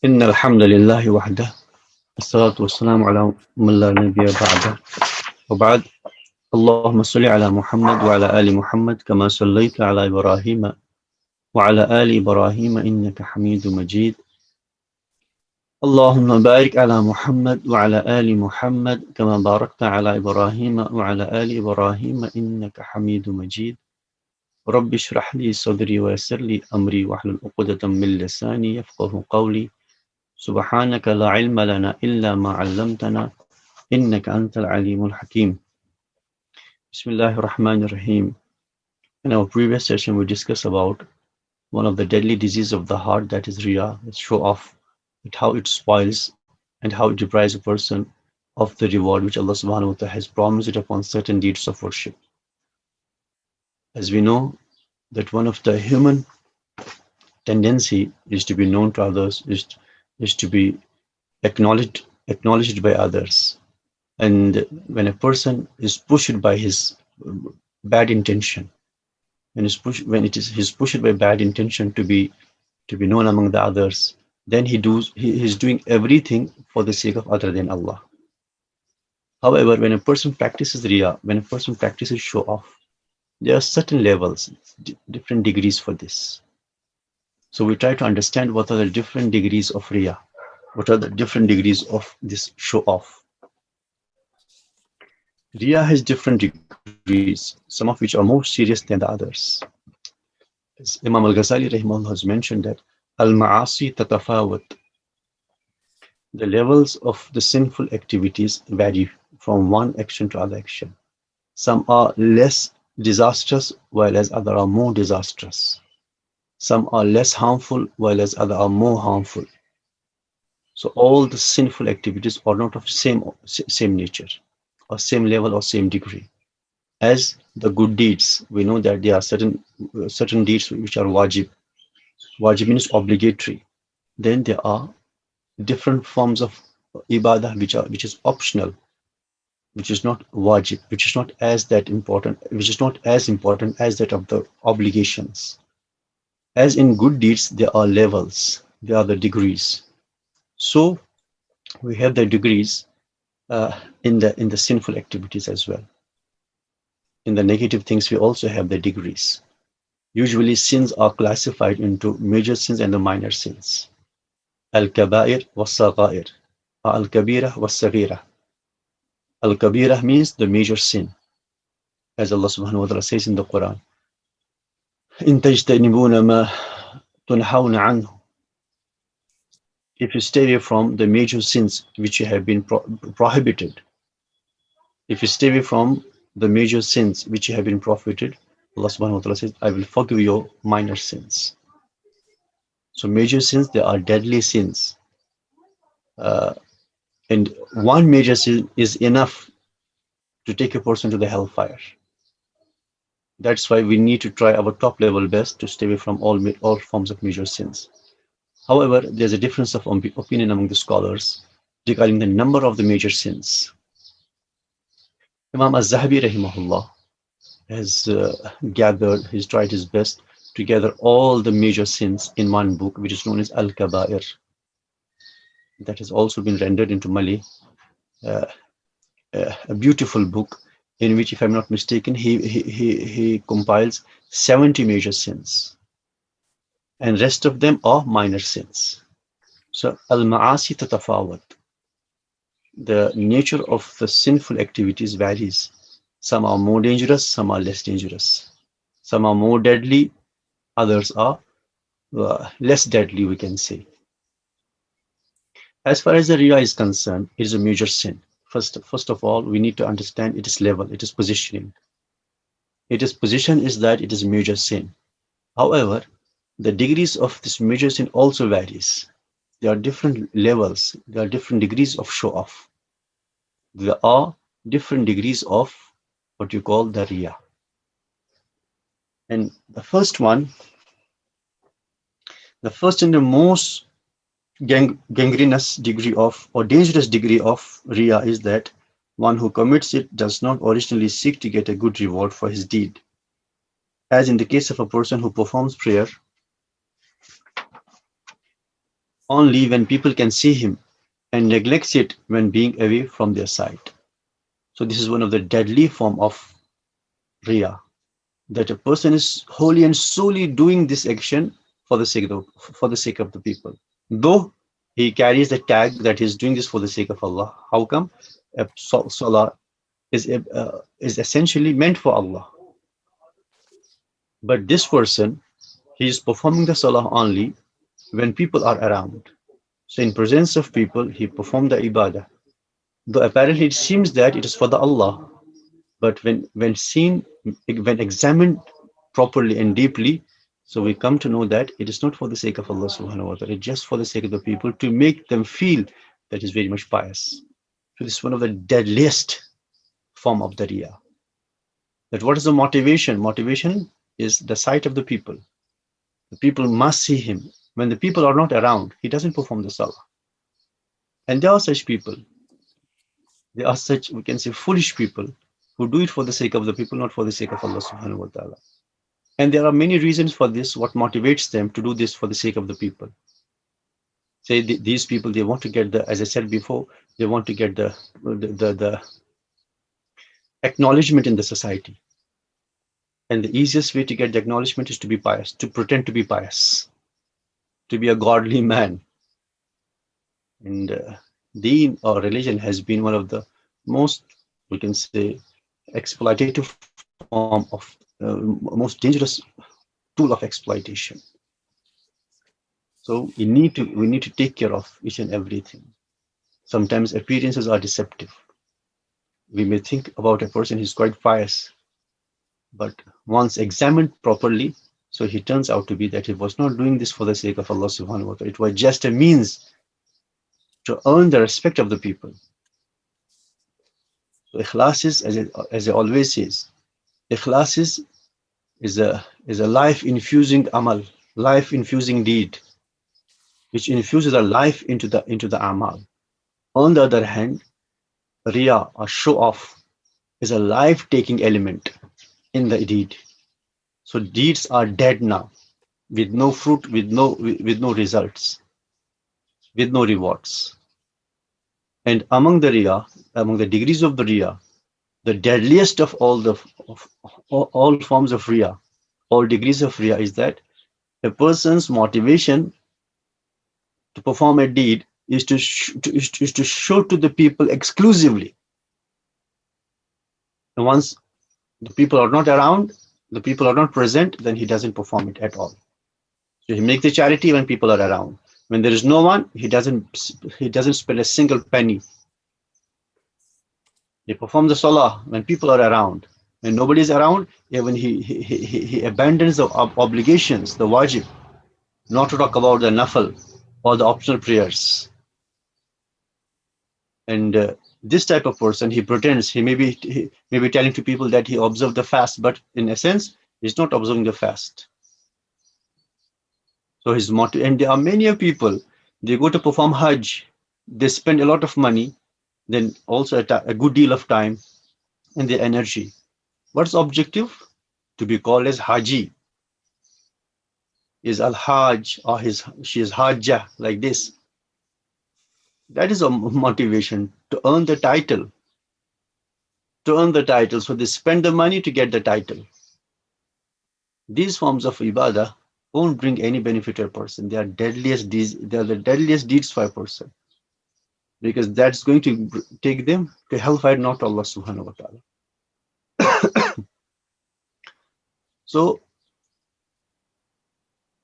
إن الحمد لله وحده الصلاة والسلام على من لا نبي بعده وبعد اللهم صل على محمد وعلى آل محمد كما صليت على إبراهيم وعلى آل إبراهيم إنك حميد مجيد اللهم بارك على محمد وعلى آل محمد كما باركت على إبراهيم وعلى آل إبراهيم إنك حميد مجيد رب اشرح لي صدري ويسر لي أمري واحلل عقدة من لساني يفقه قولي سبحانك لا علم لنا إلا ما علمتنا إنك أنت العليم الحكيم. Bismillahir Rahmanir Rahim. In our previous session, we discussed about one of the deadly diseases of the heart, that is Riya, show off, how it spoils and how it deprives a person of the reward which Allah subhanahu wa ta'ala has promised it upon certain deeds of worship. As we know that one of the human tendency is to be known to others, is to be acknowledged by others. And when a person is pushed by his bad intention, he's pushed by bad intention to be known among the others, then he's doing everything for the sake of other than Allah. However, when a person practices riya, when a person practices show off, there are certain levels, different degrees for this. So we try to understand what are the different degrees of riya, what are the different degrees of this show off. Riya has different degrees, some of which are more serious than the others. As Imam Al-Ghazali rahimahullah has mentioned that Al-Ma'asi tatafawat. The levels of the sinful activities vary from one action to other action. Some are less disastrous, while as others are more disastrous. Some are less harmful, while as others are more harmful. So all the sinful activities are not of same nature, or same level, or same degree. As the good deeds, we know that there are certain deeds which are wajib. Wajib means obligatory. Then there are different forms of ibadah which is optional, which is not wajib, which is not as important as that of the obligations. As in good deeds, there are levels, there are the degrees. So we have the degrees in the sinful activities as well. In the negative things, we also have the degrees. Usually sins are classified into major sins and the minor sins. Al-Kabair was-Saghair, Al-Kabira was-Saghira. Al-Kabira means the major sin. As Allah subhanahu wa ta'ala says in the Quran, إِن تَجْتَنِبُونَ مَا تُنْحَوْنَ عَنْهُ. If you stay away from the major sins which you have been prohibited, if you stay away from the major sins which you have been prohibited, Allah subhanahu wa ta'ala says, I will forgive your minor sins. So major sins, they are deadly sins. And one major sin is enough to take a person to the hellfire. That's why we need to try our top level best to stay away from all forms of major sins. However, there's a difference of opinion among the scholars regarding the number of the major sins. Imam Az-Zahabi rahimahullah has he's tried his best to gather all the major sins in one book, which is known as Al-Kabair. That has also been rendered into Malay, a beautiful book in which, if I'm not mistaken, he compiles 70 major sins, and rest of them are minor sins. So al-ma'asi tatafawat. The nature of the sinful activities varies. Some are more dangerous, some are less dangerous. Some are more deadly, others are less deadly, we can say. As far as the riya is concerned, it is a major sin. First of all, we need to understand its level, its positioning. Its position is that it is a major sin. However, the degrees of this major sin also varies. There are different levels, there are different degrees of show off. There are different degrees of what you call the riya. And the first and the most gangrenous degree of, or dangerous degree of riya is that one who commits it does not originally seek to get a good reward for his deed. As in the case of a person who performs prayer only when people can see him and neglects it when being away from their sight. So this is one of the deadly form of Riya, that a person is wholly and solely doing this action for the sake of the people. Though he carries the tag that he's doing this for the sake of Allah. How come? Salah is essentially meant for Allah. But this person, he is performing the salah only when people are around. So in presence of people, he performed the ibadah. Though apparently it seems that it is for the Allah, but when examined properly and deeply, so we come to know that it is not for the sake of Allah subhanahu wa ta'ala, it's just for the sake of the people to make them feel that is very much pious. So this is one of the deadliest form of the Riya. That what is the motivation? Motivation is the sight of the people. The people must see him. When the people are not around, he doesn't perform the salah. And there are such people. There are such, we can say, foolish people who do it for the sake of the people, not for the sake of Allah subhanahu wa ta'ala. And there are many reasons for this, what motivates them to do this for the sake of the people. Say these people, they want to get the, as I said before, they want to get the acknowledgement in the society. And the easiest way to get the acknowledgement is to be pious, to pretend to be pious, to be a godly man. And deen or religion has been one of the most, we can say, exploitative form of, most dangerous tool of exploitation. So we need to take care of each and everything. Sometimes appearances are deceptive. We may think about a person who's quite pious, but once examined properly, so he turns out to be that he was not doing this for the sake of Allah subhanahu wa ta'ala. It was just a means to earn the respect of the people. So ikhlas is, as I always says, ikhlas is a life-infusing amal, life-infusing deed, which infuses a life into the amal. On the other hand, riya or show off is a life-taking element in the deed. So deeds are dead now, with no fruit, with no results, with no rewards. And among the riya, among the degrees of the riya, the deadliest of all forms of riya, all degrees of riya, is that a person's motivation to perform a deed is to show to the people exclusively. And once the people are not around, the people are not present, then he doesn't perform it at all. So he makes the charity when people are around. When there is no one, he doesn't spend a single penny. He performs the salah when people are around. When nobody is around, even he abandons the obligations, the wajib, not to talk about the nafal or the optional prayers. And this type of person, he pretends, he may be telling to people that he observed the fast, but in essence, he's not observing the fast. So his motive, and there are many people, they go to perform Hajj, they spend a lot of money, then also a good deal of time and their energy. What's the objective? To be called as Haji. Is Al-Hajj, or she is Hajjah, like this. That is a motivation, to earn the title. To earn the title, so they spend the money to get the title. These forms of ibadah won't bring any benefit to a person. They are the deadliest deeds for a person, because that's going to take them to hellfire, not Allah subhanahu wa ta'ala. So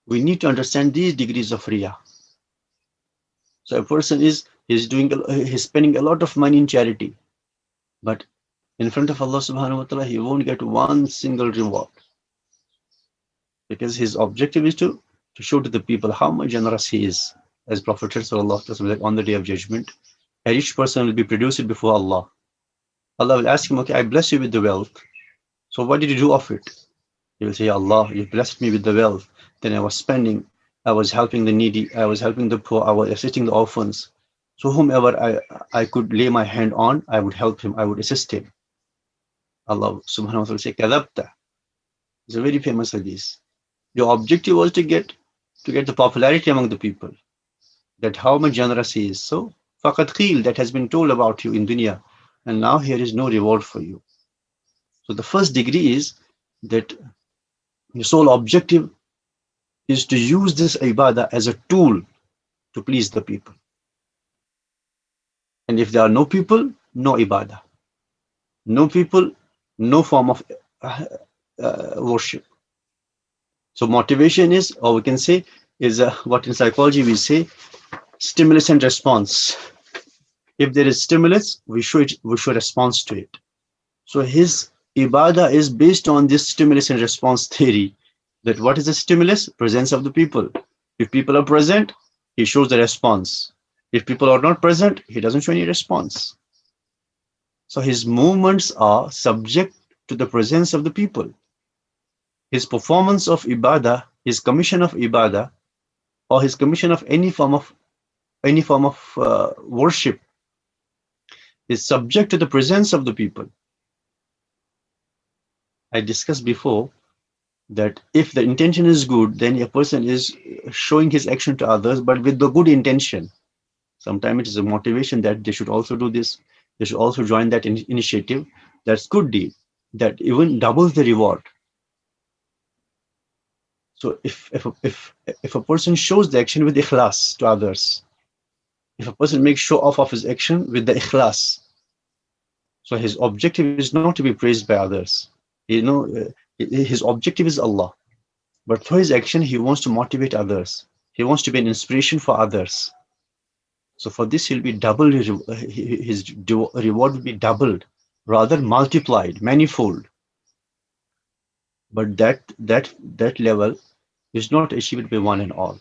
we need to understand these degrees of riya. So a person he's spending a lot of money in charity, but in front of Allah subhanahu wa ta'ala, he won't get one single reward, because his objective is to show to the people how much generous he is. As Prophet said, on the day of judgment, a rich person will be produced before Allah. Allah will ask him, okay, I bless you with the wealth. So what did you do of it? He will say, Allah, you blessed me with the wealth. Then I was spending, I was helping the needy, I was helping the poor, I was assisting the orphans. So whomever I could lay my hand on, I would help him, I would assist him. Allah subhanahu wa ta'ala say, Kadabta. It's a very famous hadith. Your objective was to get the popularity among the people. that how much generous he is. So, faqad qeel, that has been told about you in dunya, and now here is no reward for you. So the first degree is that your sole objective is to use this ibadah as a tool to please the people. And if there are no people, no ibadah. No people, no form of worship. So motivation is, or we can say, is what in psychology we say, stimulus and response. If there is stimulus, we should respond to it. So his ibadah is based on this stimulus and response theory. That what is the stimulus? Presence of the people. If people are present, he shows the response. If people are not present, he doesn't show any response. So his movements are subject to the presence of the people. His performance of ibadah, his commission of ibadah, or his commission of any form of worship is subject to the presence of the people. I discussed before that if the intention is good, then a person is showing his action to others, but with the good intention. Sometimes it is a motivation that they should also do this. They should also join that initiative. That's good deed. That even doubles the reward. So if a person shows the action with ikhlas to others, if a person makes show off of his action with the ikhlas, so his objective is not to be praised by others. His objective is Allah. But through his action, he wants to motivate others. He wants to be an inspiration for others. So for this, he'll be doubled. His reward will be doubled, rather multiplied, manifold. But that level is not achieved by one and all.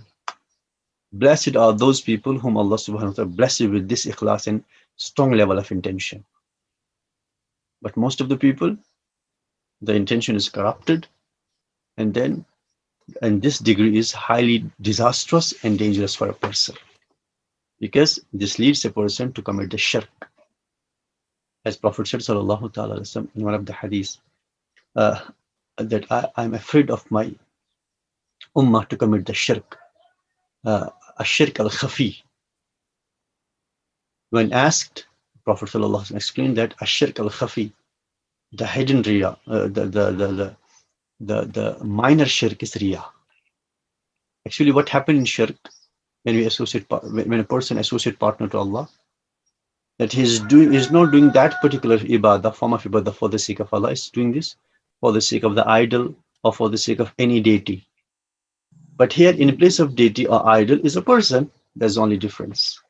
Blessed are those people whom Allah subhanahu wa ta'ala blessed with this ikhlas and strong level of intention. But most of the people, the intention is corrupted, and this degree is highly disastrous and dangerous for a person, because this leads a person to commit the shirk. As Prophet said sallallahu ta'ala in one of the hadiths, that I'm afraid of my ummah to commit the shirk, shirk al-khafi. When asked, Prophet sallallahu alaihi wasallam explained that shirk al-khafi, the hidden riya, the minor shirk is riya. Actually, what happened in shirk, when a person associate partner to Allah, that he's not doing that particular ibadah, form of ibadah for the sake of Allah. He's doing this for the sake of the idol or for the sake of any deity. But here, in place of deity or idol, is a person. There's only difference.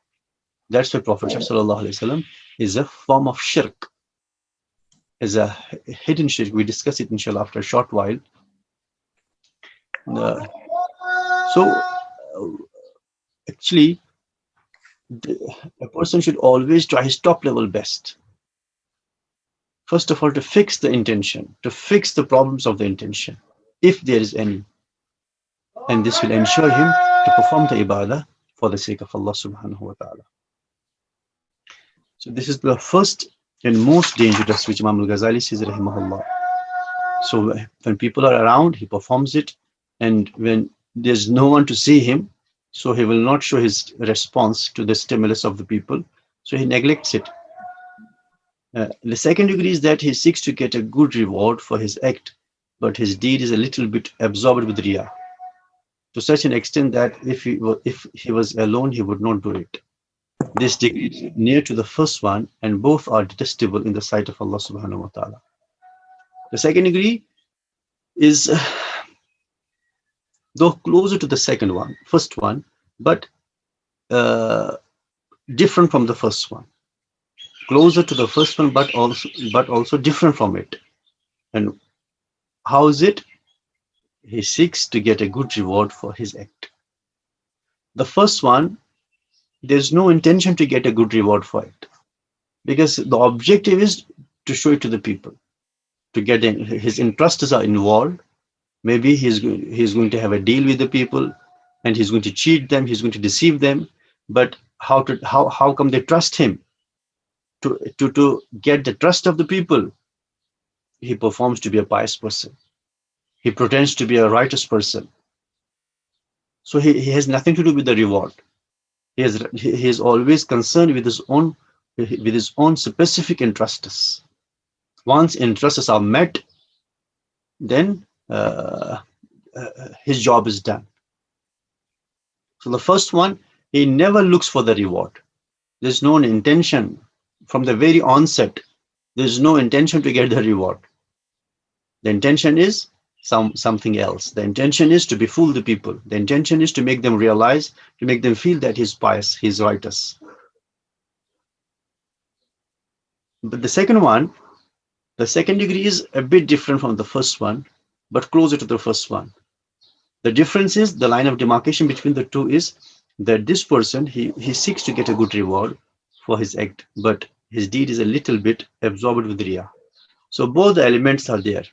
That's why Prophet sallallahu alaihi wasallam is a form of shirk, is a hidden shirk. We discuss it inshallah after a short while. Actually, a person should always try his top level best. First of all, to fix the intention, to fix the problems of the intention, if there is any. And this will ensure him to perform the ibadah for the sake of Allah subhanahu wa ta'ala. So this is the first and most dangerous, which Imam Al-Ghazali says, rahimahullah. So when people are around, he performs it. And when there's no one to see him, so he will not show his response to the stimulus of the people. So he neglects it. The second degree is that he seeks to get a good reward for his act, but his deed is a little bit absorbed with riya, to such an extent that if he was alone, he would not do it. This degree is near to the first one, and both are detestable in the sight of Allah subhanahu wa ta'ala. The second degree is though closer to the first one, but different from the first one. Closer to the first one, but also different from it. And how is it? He seeks to get a good reward for his act. The first one, there's no intention to get a good reward for it, because the objective is to show it to the people, to get his interests are involved. Maybe he's going to have a deal with the people, and he's going to cheat them, he's going to deceive them. But how come they trust him? To get the trust of the people, he performs to be a pious person. He pretends to be a righteous person. So he has nothing to do with the reward. He is always concerned with his own specific interests. Once interests are met, then his job is done. So the first one, he never looks for the reward. There's no intention from the very onset. There's no intention to get the reward. The intention is something else. The intention is to befool the people. The intention is to make them realize, to make them feel that he's pious, he's righteous. But the second one, the second degree is a bit different from the first one, but closer to the first one. The difference is, the line of demarcation between the two is that this person, he seeks to get a good reward for his act, but his deed is a little bit absorbed with Riya. So both the elements are there.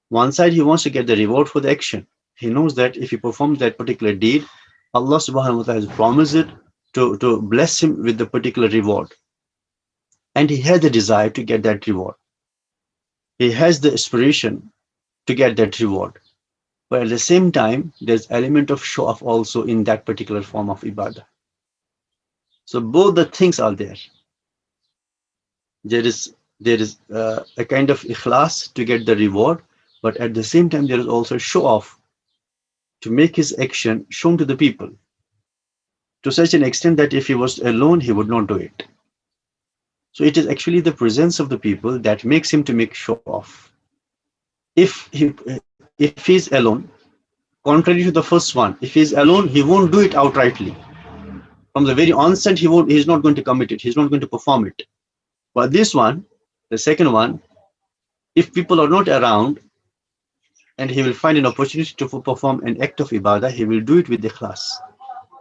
One side, he wants to get the reward for the action. He knows that if he performs that particular deed, Allah subhanahu wa ta'ala has promised it to bless him with the particular reward. And he has the desire to get that reward. He has the aspiration to get that reward. But at the same time, there's element of show off also in that particular form of ibadah. So both the things are there. There is a kind of ikhlas to get the reward, but at the same time, there is also show off to make his action shown to the people, to such an extent that if he was alone, he would not do it. So it is actually the presence of the people that makes him to make show off. If he's alone, contrary to the first one, if he's alone, he won't do it outrightly. From the very onset, he's not going to commit it. He's not going to perform it. But this one, the second one, if people are not around and he will find an opportunity to perform an act of ibadah, he will do it with ikhlas.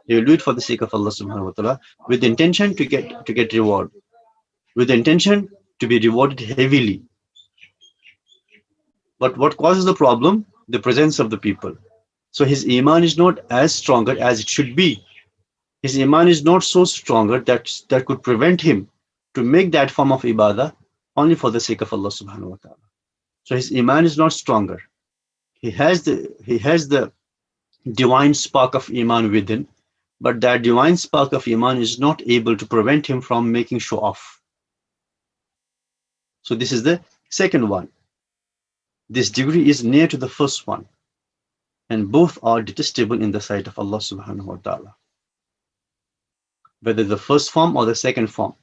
He will do it for the sake of Allah subhanahu wa ta'ala, with the intention to get reward, with the intention to be rewarded heavily. But what causes the problem? The presence of the people. So his iman is not as stronger as it should be. His iman is not so stronger that could prevent him to make that form of ibadah only for the sake of Allah subhanahu wa ta'ala. So his iman is not stronger. He has the divine spark of iman within, but that divine spark of iman is not able to prevent him from making show off. So this is the second one. This degree is near to the first one, and both are detestable in the sight of Allah subhanahu wa ta'ala. Whether the first form or the second form,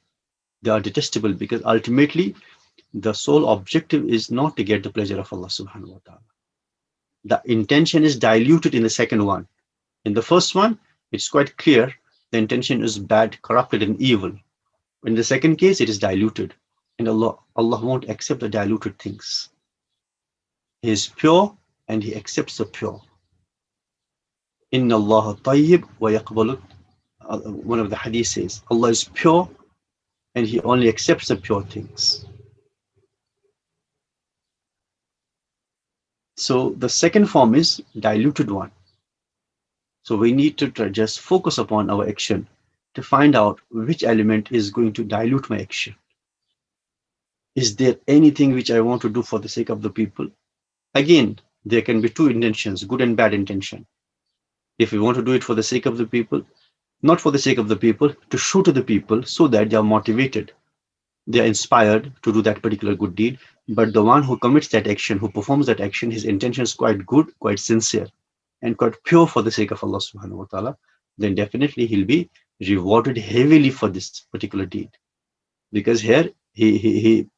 they are detestable, because ultimately the sole objective is not to get the pleasure of Allah subhanahu wa ta'ala. The intention is diluted in the second one. In the first one, it's quite clear the intention is bad, corrupted, and evil. In the second case, it is diluted, and Allah won't accept the diluted things. He is pure and he accepts the pure. Inna Allah tayyib wa yaqbalu. One of the hadith says, Allah is pure and he only accepts the pure things. So the second form is diluted one. So we need to just focus upon our action to find out which element is going to dilute my action. Is there anything which I want to do for the sake of the people? Again, there can be two intentions, good and bad intention. If we want to do it for the sake of the people, not for the sake of the people, to show to the people so that they are motivated, they are inspired to do that particular good deed. But the one who commits that action, who performs that action, his intention is quite good, quite sincere, and quite pure for the sake of Allah subhanahu wa ta'ala, then definitely he'll be rewarded heavily for this particular deed. Because here he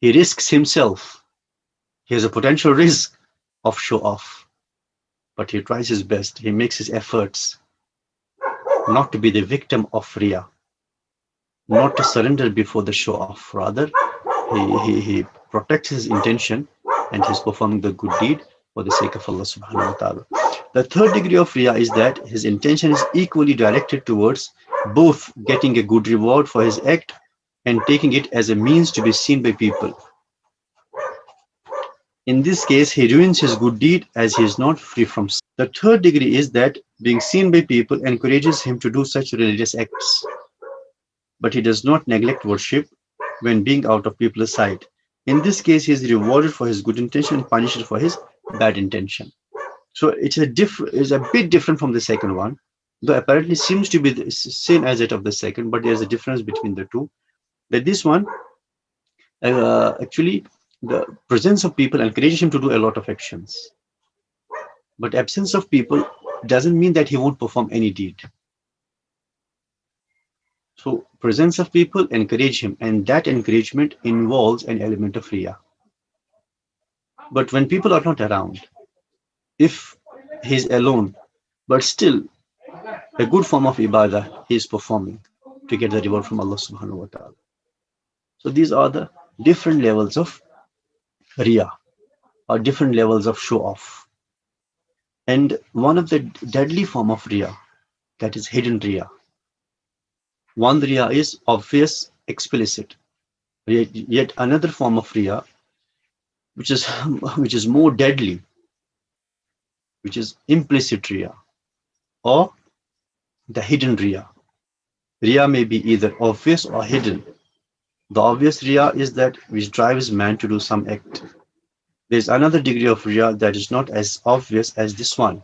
risks himself. He has a potential risk of show off, but he tries his best. He makes his efforts not to be the victim of Riya, not to surrender before the show off. Rather, he protects his intention and he's performing the good deed for the sake of Allah subhanahu wa ta'ala. The third degree of Riya is that his intention is equally directed towards both getting a good reward for his act and taking it as a means to be seen by people. In this case, he ruins his good deed as he is not free from sin. The third degree is that being seen by people encourages him to do such religious acts, but he does not neglect worship when being out of people's sight. In this case, he is rewarded for his good intention and punished for his bad intention. So it's a bit different from the second one. though apparently seems to be the same as that of the second, but there's a difference between the two. That this one, actually, the presence of people encourages him to do a lot of actions, but absence of people doesn't mean that he won't perform any deed. So presence of people encourage him, and that encouragement involves an element of riya. But when people are not around, if he's alone, but still a good form of ibadah he is performing to get the reward from Allah subhanahu wa ta'ala. So these are the different levels of riya, or different levels of show off. And one of the deadly form of riya, that is hidden riya. One riya is obvious, explicit. Yet another form of riya, which is which is more deadly, which is implicit riya, or the hidden riya. Riya may be either obvious or hidden. The obvious riya is that which drives man to do some act. There is another degree of riya that is not as obvious as this one,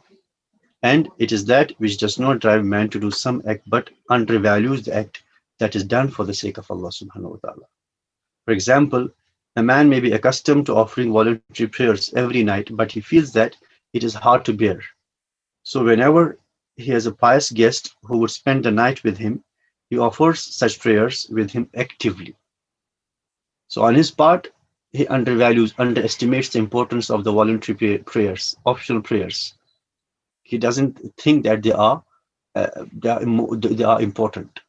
and it is that which does not drive man to do some act but undervalues the act that is done for the sake of Allah subhanahu wa ta'ala. For example, a man may be accustomed to offering voluntary prayers every night, but he feels that it is hard to bear. So whenever he has a pious guest who would spend the night with him, he offers such prayers with him actively. So on his part, he underestimates the importance of the voluntary prayers, optional prayers. He doesn't think that they are important.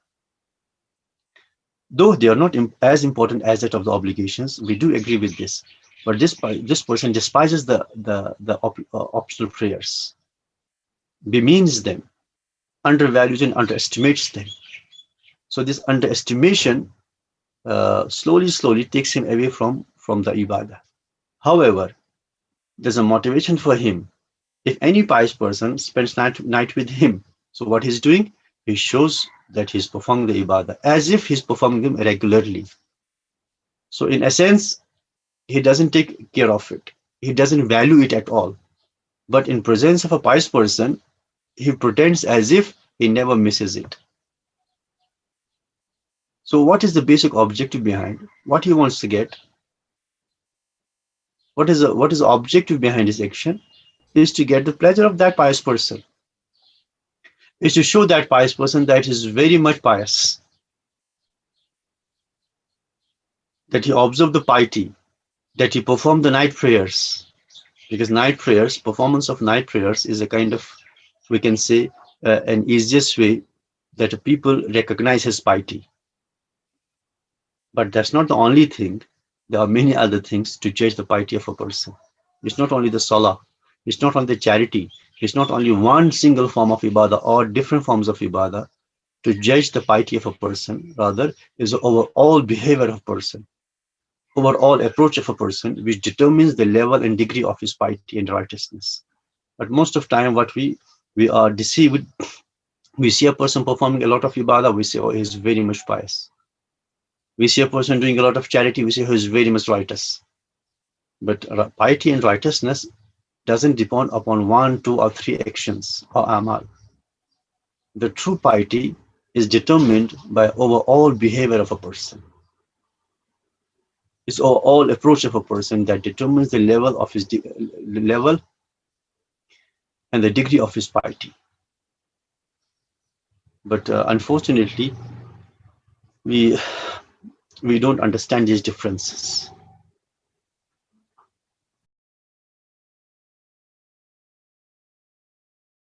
Though they are not as important as that of the obligations, we do agree with this. But this person despises the optional prayers, bemeans them, undervalues and underestimates them. So this underestimation slowly takes him away from the ibadah. However, there's a motivation for him. If any pious person spends night with him, so what he's doing, he shows that he's performing the ibadah as if he's performing them regularly. So in a sense, he doesn't take care of it. He doesn't value it at all. But in presence of a pious person, he pretends as if he never misses it. So what is the basic objective behind what he wants to get? What is the objective behind his action? Is to get the pleasure of that pious person. Is to show that pious person that he is very much pious, that he observed the piety, that he performed the night prayers. Because performance of night prayers is a kind of, we can say, an easiest way that people recognize his piety. But that's not the only thing. There are many other things to judge the piety of a person. It's not only the salah, it's not only the charity, it's not only one single form of ibadah or different forms of ibadah to judge the piety of a person. Rather, is the overall behavior of a person, overall approach of a person, which determines the level and degree of his piety and righteousness. But most of the time, what we are deceived. We see a person performing a lot of ibadah, we say, oh, he's very much pious. We see a person doing a lot of charity, we say, oh, he's very much righteous. But piety and righteousness doesn't depend upon 1, 2, or 3 actions or amal. The true piety is determined by overall behavior of a person. It's overall approach of a person that determines the level of his level and the degree of his piety. But unfortunately, we don't understand these differences.